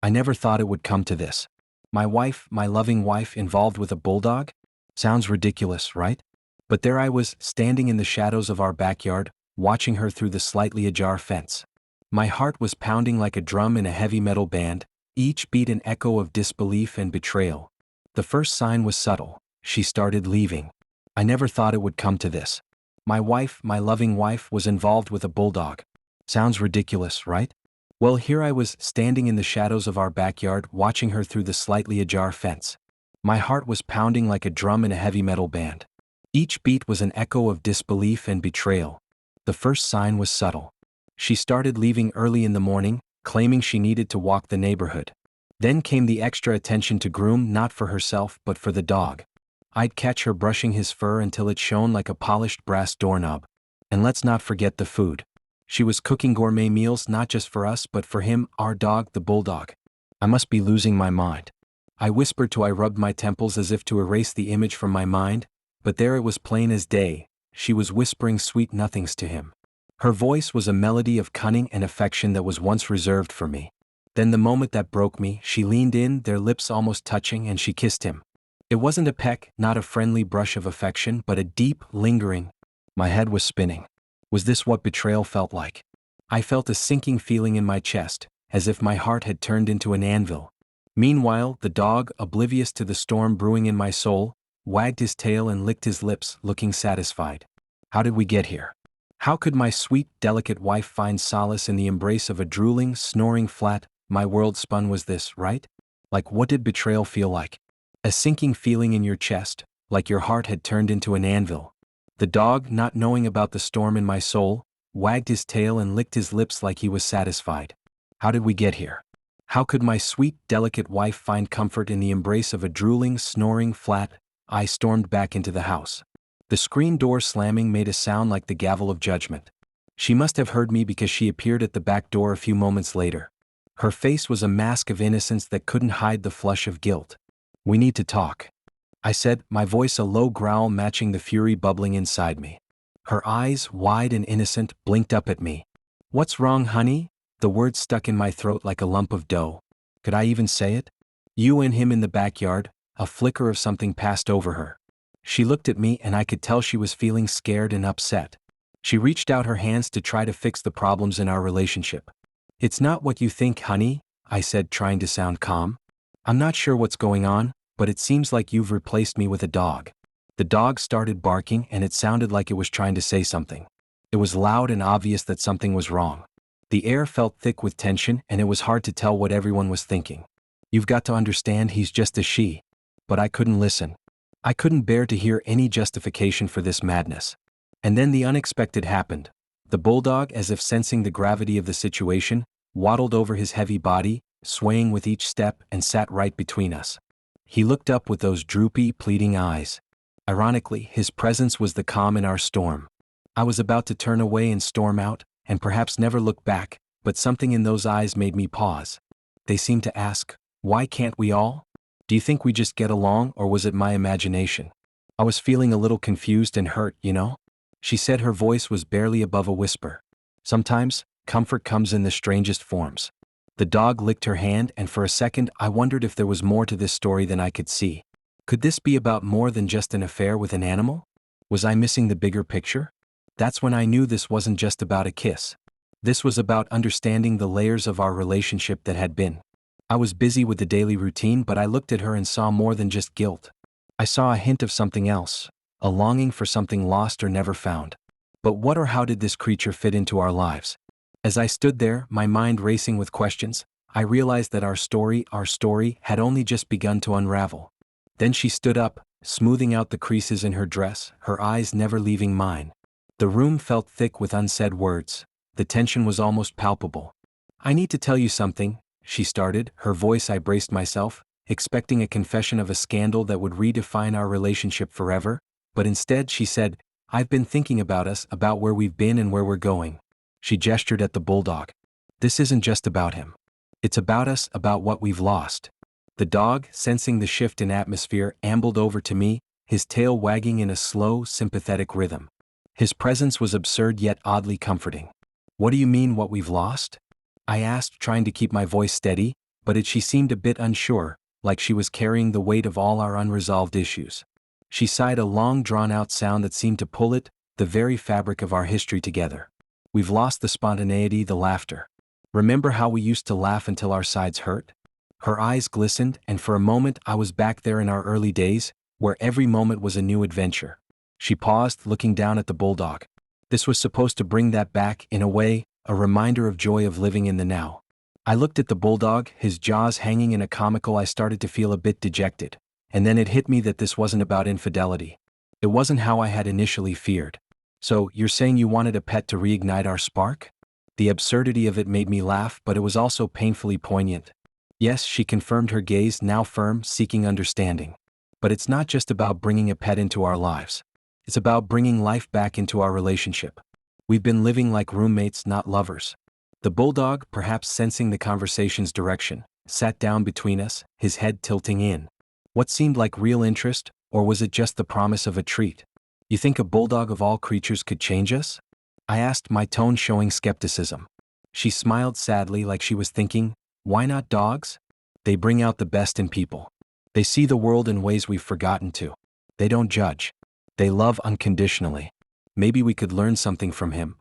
I never thought it would come to this. My wife, my loving wife, involved with a bulldog? Sounds ridiculous, right? But there I was, standing in the shadows of our backyard, watching her through the slightly ajar fence. My heart was pounding like a drum in a heavy metal band, each beat an echo of disbelief and betrayal. The first sign was subtle. She started leaving. I never thought it would come to this. My wife, my loving wife, was involved with a bulldog. Sounds ridiculous, right? Well, here I was, standing in the shadows of our backyard, watching her through the slightly ajar fence. My heart was pounding like a drum in a heavy metal band. Each beat was an echo of disbelief and betrayal. The first sign was subtle. She started leaving early in the morning, claiming she needed to walk the neighborhood. Then came the extra attention to groom, not for herself but for the dog. I'd catch her brushing his fur until it shone like a polished brass doorknob. And let's not forget the food. She was cooking gourmet meals not just for us but for him, our dog, the bulldog. I must be losing my mind. I whispered till I rubbed my temples as if to erase the image from my mind, but there it was plain as day. She was whispering sweet nothings to him. Her voice was a melody of cunning and affection that was once reserved for me. Then the moment that broke me, she leaned in, their lips almost touching, and she kissed him. It wasn't a peck, not a friendly brush of affection, but a deep, lingering. My head was spinning. Was this what betrayal felt like? I felt a sinking feeling in my chest, as if my heart had turned into an anvil. Meanwhile, the dog, oblivious to the storm brewing in my soul, wagged his tail and licked his lips, looking satisfied. How did we get here? How could my sweet, delicate wife find solace in the embrace of a drooling, snoring flat? My world spun. Was this right? Like, what did betrayal feel like? A sinking feeling in your chest, like your heart had turned into an anvil. The dog, not knowing about the storm in my soul, wagged his tail and licked his lips like he was satisfied. How did we get here? How could my sweet, delicate wife find comfort in the embrace of a drooling, snoring flat? I stormed back into the house. The screen door slamming made a sound like the gavel of judgment. She must have heard me because she appeared at the back door a few moments later. Her face was a mask of innocence that couldn't hide the flush of guilt. We need to talk, I said, my voice a low growl matching the fury bubbling inside me. Her eyes, wide and innocent, blinked up at me. What's wrong, honey? The words stuck in my throat like a lump of dough. Could I even say it? You and him in the backyard. A flicker of something passed over her. She looked at me and I could tell she was feeling scared and upset. She reached out her hands to try to fix the problems in our relationship. It's not what you think, honey, I said, trying to sound calm. I'm not sure what's going on, but it seems like you've replaced me with a dog. The dog started barking and it sounded like it was trying to say something. It was loud and obvious that something was wrong. The air felt thick with tension and it was hard to tell what everyone was thinking. You've got to understand, he's just a she. But I couldn't listen. I couldn't bear to hear any justification for this madness. And then the unexpected happened. The bulldog, as if sensing the gravity of the situation, waddled over his heavy body, swaying with each step, and sat right between us. He looked up with those droopy, pleading eyes. Ironically, his presence was the calm in our storm. I was about to turn away and storm out, and perhaps never look back, but something in those eyes made me pause. They seemed to ask, why can't we all? Do you think we just get along, or was it my imagination? I was feeling a little confused and hurt, you know? She said, her voice was barely above a whisper. Sometimes, comfort comes in the strangest forms. The dog licked her hand, and for a second I wondered if there was more to this story than I could see. Could this be about more than just an affair with an animal? Was I missing the bigger picture? That's when I knew this wasn't just about a kiss. This was about understanding the layers of our relationship that had been. I was busy with the daily routine, but I looked at her and saw more than just guilt. I saw a hint of something else, a longing for something lost or never found. But what or how did this creature fit into our lives? As I stood there, my mind racing with questions, I realized that our story had only just begun to unravel. Then she stood up, smoothing out the creases in her dress, her eyes never leaving mine. The room felt thick with unsaid words. The tension was almost palpable. I need to tell you something, she started, her voice. I braced myself, expecting a confession of a scandal that would redefine our relationship forever, but instead she said, I've been thinking about us, about where we've been and where we're going. She gestured at the bulldog. This isn't just about him. It's about us, about what we've lost. The dog, sensing the shift in atmosphere, ambled over to me, his tail wagging in a slow, sympathetic rhythm. His presence was absurd yet oddly comforting. What do you mean, what we've lost? I asked, trying to keep my voice steady, she seemed a bit unsure, like she was carrying the weight of all our unresolved issues. She sighed a long drawn-out sound that seemed to pull it, the very fabric of our history together. We've lost the spontaneity, the laughter. Remember how we used to laugh until our sides hurt? Her eyes glistened, and for a moment I was back there in our early days, where every moment was a new adventure. She paused, looking down at the bulldog. This was supposed to bring that back, in a way, a reminder of joy of living in the now. I looked at the bulldog, his jaws hanging in a comical. I started to feel a bit dejected. And then it hit me that this wasn't about infidelity. It wasn't how I had initially feared. So, you're saying you wanted a pet to reignite our spark? The absurdity of it made me laugh, but it was also painfully poignant. Yes, she confirmed, her gaze now firm, seeking understanding. But it's not just about bringing a pet into our lives. It's about bringing life back into our relationship. We've been living like roommates, not lovers. The bulldog, perhaps sensing the conversation's direction, sat down between us, his head tilting in. What seemed like real interest, or was it just the promise of a treat? You think a bulldog of all creatures could change us? I asked, my tone showing skepticism. She smiled sadly, like she was thinking, why not dogs? They bring out the best in people. They see the world in ways we've forgotten to. They don't judge. They love unconditionally. Maybe we could learn something from him.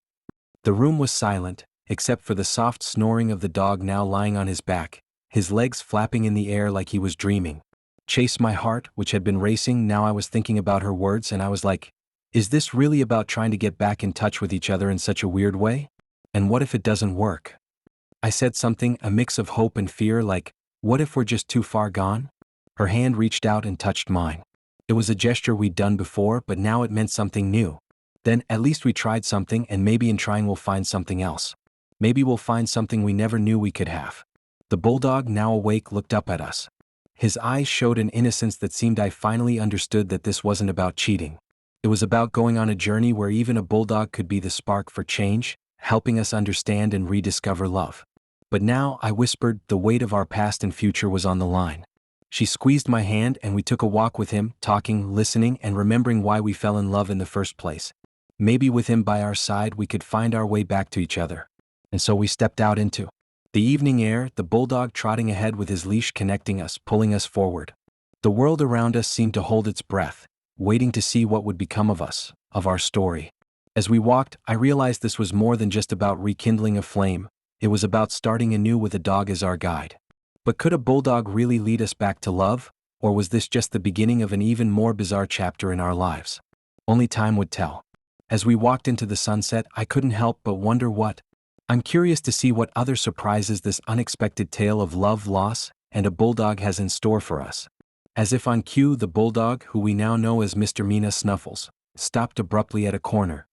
The room was silent, except for the soft snoring of the dog now lying on his back, his legs flapping in the air like he was dreaming. Chase, my heart, which had been racing, now I was thinking about her words, and I was like, is this really about trying to get back in touch with each other in such a weird way? And what if it doesn't work? I said something, a mix of hope and fear, like, what if we're just too far gone? Her hand reached out and touched mine. It was a gesture we'd done before, but now it meant something new. Then, at least we tried something, and maybe in trying we'll find something else. Maybe we'll find something we never knew we could have. The bulldog, now awake, looked up at us. His eyes showed an innocence that seemed I finally understood that this wasn't about cheating. It was about going on a journey where even a bulldog could be the spark for change, helping us understand and rediscover love. But now, I whispered, the weight of our past and future was on the line. She squeezed my hand and we took a walk with him, talking, listening, and remembering why we fell in love in the first place. Maybe with him by our side we could find our way back to each other. And so we stepped out into the evening air, the bulldog trotting ahead with his leash connecting us, pulling us forward. The world around us seemed to hold its breath, waiting to see what would become of us, of our story. As we walked, I realized this was more than just about rekindling a flame. It was about starting anew with a dog as our guide. But could a bulldog really lead us back to love, or was this just the beginning of an even more bizarre chapter in our lives? Only time would tell. As we walked into the sunset, I couldn't help but wonder what. I'm curious to see what other surprises this unexpected tale of love, loss, and a bulldog has in store for us. As if on cue, the bulldog, who we now know as Mr. Mina Snuffles, stopped abruptly at a corner.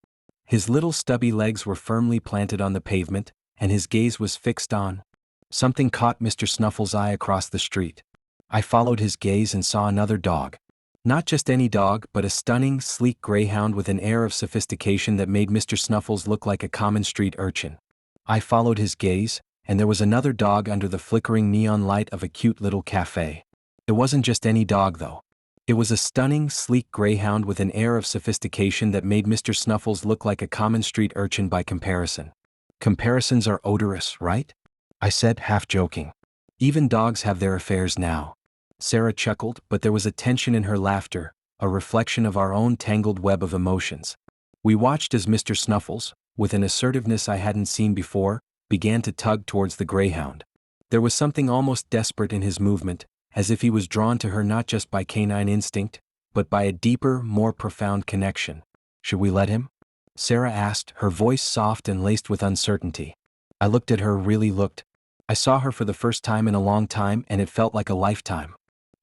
His little stubby legs were firmly planted on the pavement, and his gaze was fixed on. Something caught Mr. Snuffles' eye across the street. I followed his gaze and saw another dog. Not just any dog, but a stunning, sleek greyhound with an air of sophistication that made Mr. Snuffles look like a common street urchin. I followed his gaze, and there was another dog under the flickering neon light of a cute little cafe. It wasn't just any dog, though. It was a stunning, sleek greyhound with an air of sophistication that made Mr. Snuffles look like a common street urchin by comparison. Comparisons are odorous, right? I said, half joking. Even dogs have their affairs now. Sarah chuckled, but there was a tension in her laughter, a reflection of our own tangled web of emotions. We watched as Mr. Snuffles, with an assertiveness I hadn't seen before, began to tug towards the greyhound. There was something almost desperate in his movement, as if he was drawn to her not just by canine instinct, but by a deeper, more profound connection. Should we let him? Sarah asked, her voice soft and laced with uncertainty. I looked at her, really looked. I saw her for the first time in a long time, and it felt like a lifetime.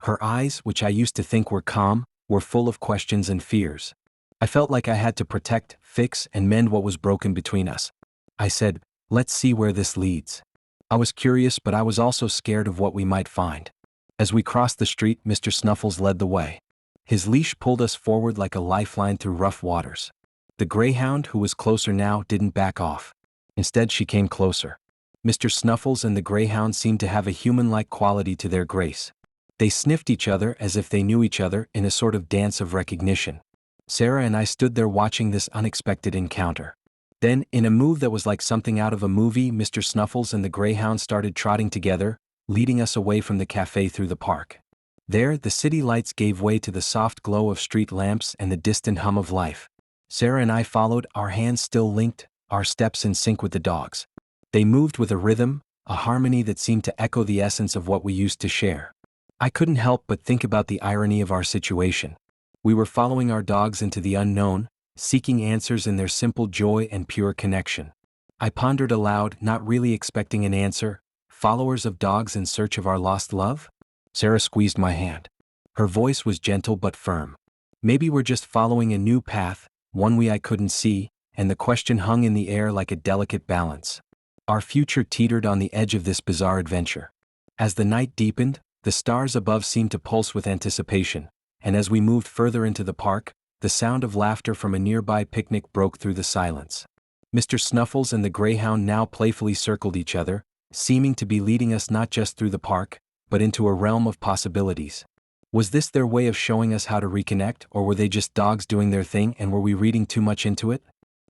Her eyes, which I used to think were calm, were full of questions and fears. I felt like I had to protect, fix, and mend what was broken between us. I said, let's see where this leads. I was curious, but I was also scared of what we might find. As we crossed the street, Mr. Snuffles led the way. His leash pulled us forward like a lifeline through rough waters. The greyhound, who was closer now, didn't back off. Instead, she came closer. Mr. Snuffles and the greyhound seemed to have a human-like quality to their grace. They sniffed each other as if they knew each other in a sort of dance of recognition. Sarah and I stood there watching this unexpected encounter. Then, in a move that was like something out of a movie, Mr. Snuffles and the greyhound started trotting together, leading us away from the cafe through the park. There, the city lights gave way to the soft glow of street lamps and the distant hum of life. Sarah and I followed, our hands still linked, our steps in sync with the dogs. They moved with a rhythm, a harmony that seemed to echo the essence of what we used to share. I couldn't help but think about the irony of our situation. We were following our dogs into the unknown, seeking answers in their simple joy and pure connection. I pondered aloud, not really expecting an answer, followers of dogs in search of our lost love? Sarah squeezed my hand. Her voice was gentle but firm. Maybe we're just following a new path, one I couldn't see, and the question hung in the air like a delicate balance. Our future teetered on the edge of this bizarre adventure. As the night deepened, the stars above seemed to pulse with anticipation, and as we moved further into the park, the sound of laughter from a nearby picnic broke through the silence. Mr. Snuffles and the greyhound now playfully circled each other, seeming to be leading us not just through the park, but into a realm of possibilities. Was this their way of showing us how to reconnect, or were they just dogs doing their thing and were we reading too much into it?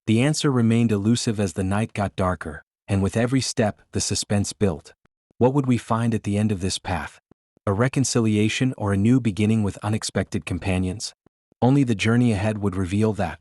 The answer remained elusive as the night got darker, and with every step, the suspense built. What would we find at the end of this path? A reconciliation or a new beginning with unexpected companions? Only the journey ahead would reveal that.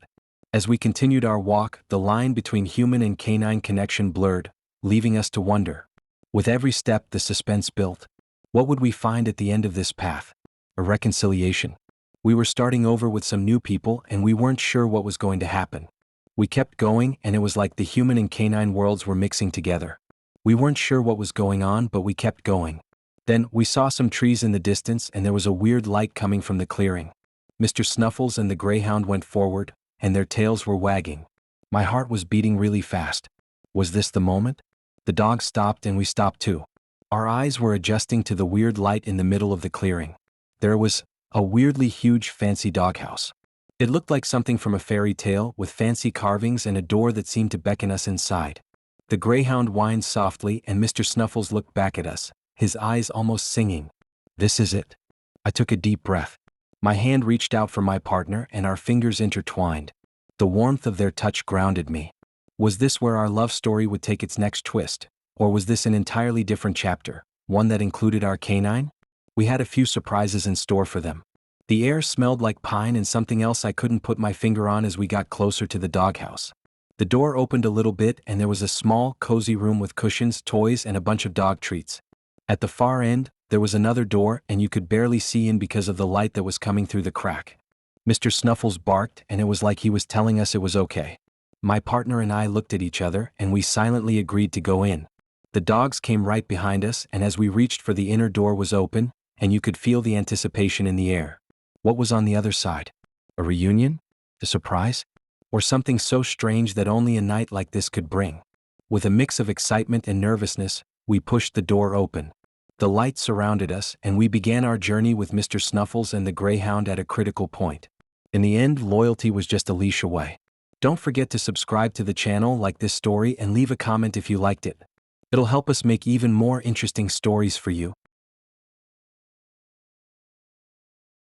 As we continued our walk, the line between human and canine connection blurred, leaving us to wonder. With every step, the suspense built. What would we find at the end of this path? A reconciliation. We were starting over with some new people and we weren't sure what was going to happen. We kept going and it was like the human and canine worlds were mixing together. We weren't sure what was going on, but we kept going. Then, we saw some trees in the distance and there was a weird light coming from the clearing. Mr. Snuffles and the greyhound went forward, and their tails were wagging. My heart was beating really fast. Was this the moment? The dog stopped and we stopped too. Our eyes were adjusting to the weird light in the middle of the clearing. There was a weirdly huge fancy doghouse. It looked like something from a fairy tale, with fancy carvings and a door that seemed to beckon us inside. The greyhound whined softly and Mr. Snuffles looked back at us, his eyes almost singing. This is it. I took a deep breath. My hand reached out for my partner and our fingers intertwined. The warmth of their touch grounded me. Was this where our love story would take its next twist? Or was this an entirely different chapter, one that included our canine? We had a few surprises in store for them. The air smelled like pine and something else I couldn't put my finger on as we got closer to the doghouse. The door opened a little bit and there was a small, cozy room with cushions, toys, and a bunch of dog treats. At the far end, there was another door and you could barely see in because of the light that was coming through the crack. Mr. Snuffles barked and it was like he was telling us it was okay. My partner and I looked at each other and we silently agreed to go in. The dogs came right behind us and as we reached for the inner door was open, and you could feel the anticipation in the air. What was on the other side? A reunion? A surprise? Or something so strange that only a night like this could bring? With a mix of excitement and nervousness, we pushed the door open. The light surrounded us and we began our journey with Mr. Snuffles and the greyhound at a critical point. In the end, loyalty was just a leash away. Don't forget to subscribe to the channel, like this story, and leave a comment if you liked it. It'll help us make even more interesting stories for you.